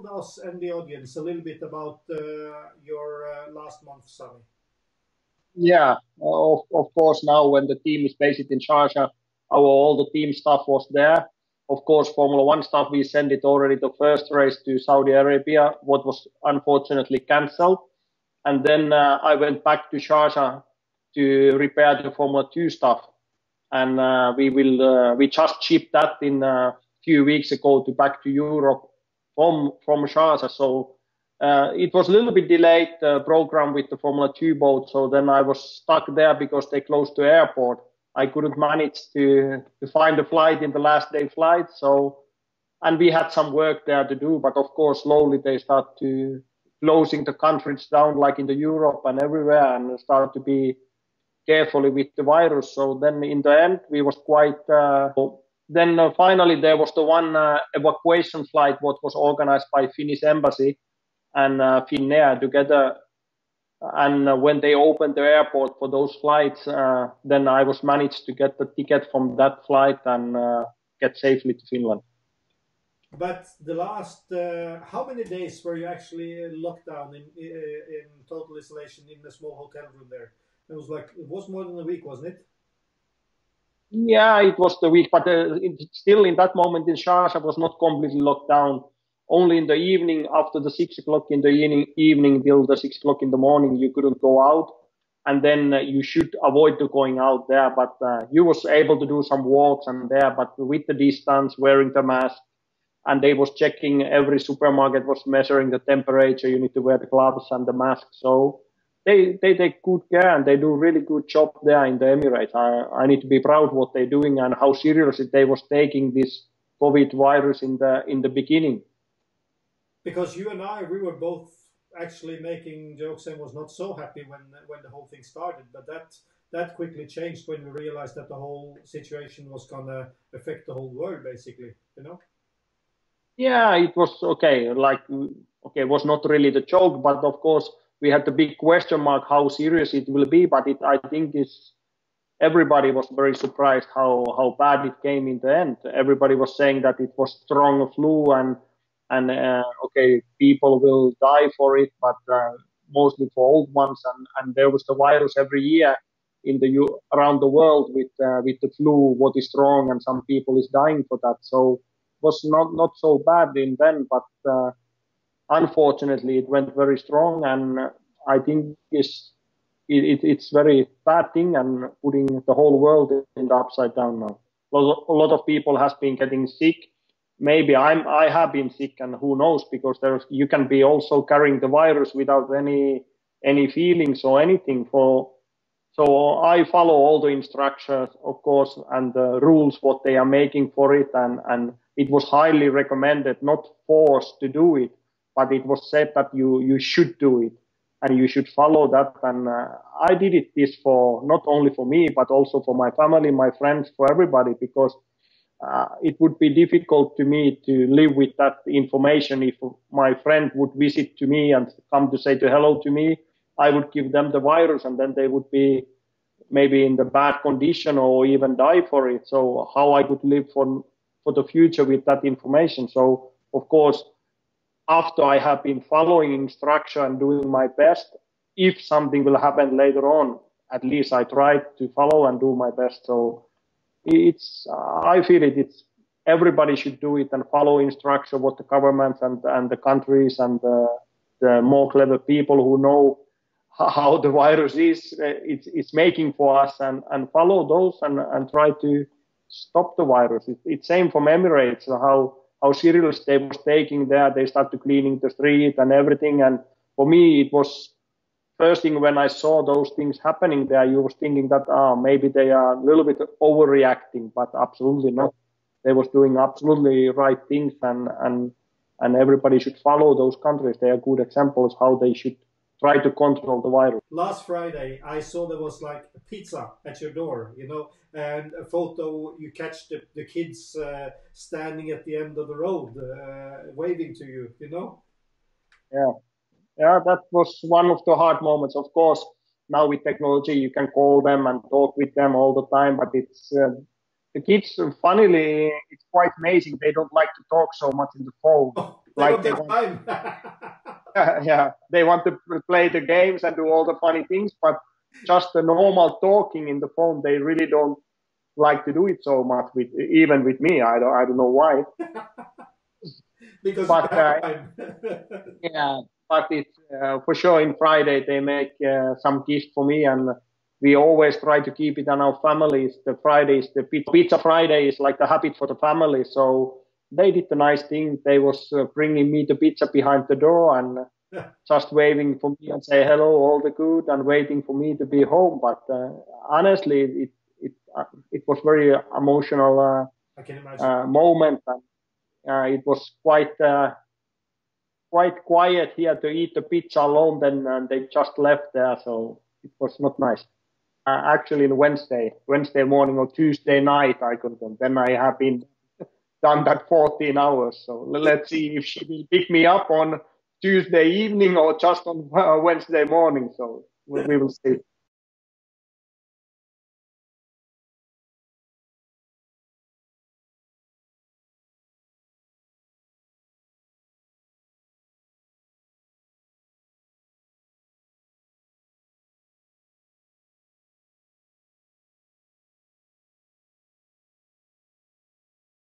us and the audience a little bit about your last month, Sami? Yeah, of course, now when the team is based in Sharjah, all the team staff was there. Of course, Formula One stuff, we sent it already the first race to Saudi Arabia, what was unfortunately cancelled. And then I went back to Sharjah to repair the Formula 2 stuff. And we just shipped that in a few weeks ago back to Europe from Sharjah. So it was a little bit delayed, the program with the Formula 2 boat. So then I was stuck there because they closed the airport. I couldn't manage to find a flight in the last day flight. So, and we had some work there to do, but of course, slowly they start to closing the countries down, like in the Europe and everywhere, and start to be carefully with the virus. So then in the end, we was quite, finally there was the one evacuation flight, what was organized by Finnish embassy and Finnair together. And when they opened the airport for those flights, then I was managed to get the ticket from that flight and get safely to Finland. But the last, how many days were you actually locked down in total isolation in the small hotel room there? It was more than a week, wasn't it? Yeah, it was the week, but still in that moment in Sharjah was not completely locked down. Only in the evening, after the 6 o'clock in the evening till the 6 o'clock in the morning, you couldn't go out. And then you should avoid going out there. But you was able to do some walks and there, but with the distance, wearing the mask. And they was checking, every supermarket was measuring the temperature. You need to wear the gloves and the mask. So they take good care and they do really good job there in the Emirates. I need to be proud what they're doing and how seriously they was taking this COVID virus in the beginning. Because you and I, we were both actually making jokes and was not so happy when the whole thing started. But that quickly changed when we realized that the whole situation was gonna affect the whole world, basically. You know? Yeah, it was okay. It was not really the joke, but of course we had the big question mark how serious it will be. But I think everybody was very surprised how bad it came in the end. Everybody was saying that it was strong flu and people will die for it, but mostly for old ones. And there was the virus every year around the world with the flu, what is strong, and some people is dying for that. So it was not so bad in then, but unfortunately it went very strong, and I think it's very bad thing and putting the whole world in the upside down now. A lot of people has been getting sick. Maybe I have been sick, and who knows, because you can be also carrying the virus without any feelings or anything. So I follow all the instructions, of course, and the rules what they are making for it, and it was highly recommended, not forced to do it, but it was said that you should do it and you should follow that. And I did this for not only for me, but also for my family, my friends, for everybody, because it would be difficult to me to live with that information. If my friend would visit to me and come to say hello to me, I would give them the virus and then they would be maybe in the bad condition or even die for it. So how I could live for the future with that information. So of course, after I have been following instruction and doing my best, if something will happen later on, at least I tried to follow and do my best. So I feel it's everybody should do it and follow instruction what the governments and the countries and the more clever people who know how the virus is it's making for us, and follow those and try to stop the virus. It's same from Emirates, how serious they was taking there. They started cleaning the street and everything. And for me, it was first thing when I saw those things happening there, you was thinking that maybe they are a little bit overreacting, but absolutely not. They was doing absolutely right things, and everybody should follow those countries. They are good examples how they should try to control the virus. Last Friday, I saw there was like a pizza at your door, and a photo, you catch the kids standing at the end of the road, waving to you, Yeah, that was one of the hard moments. Of course, now with technology, you can call them and talk with them all the time, but it's the kids, funnily, it's quite amazing. They don't like to talk so much in the phone. They like don't have time. yeah, they want to play the games and do all the funny things, but just the normal talking in the phone, they really don't like to do it so much. Even with me, I don't know why. Because But you have time. yeah, but it's for sure. In Friday they make some gift for me, and we always try to keep it on our families. The Fridays, the pizza Friday is like a habit for the family. So they did the nice thing. They was bringing me the pizza behind the door and just waving for me and say hello, all the good, and waiting for me to be home. But honestly, it was very emotional I can imagine. moment, and it was quite quiet here to eat the pizza alone. Then they just left there, so it was not nice. Actually, in Wednesday morning or Tuesday night, I could come. Then I have been done that 14 hours. So let's see if she will pick me up on Tuesday evening or just on Wednesday morning. So we will see.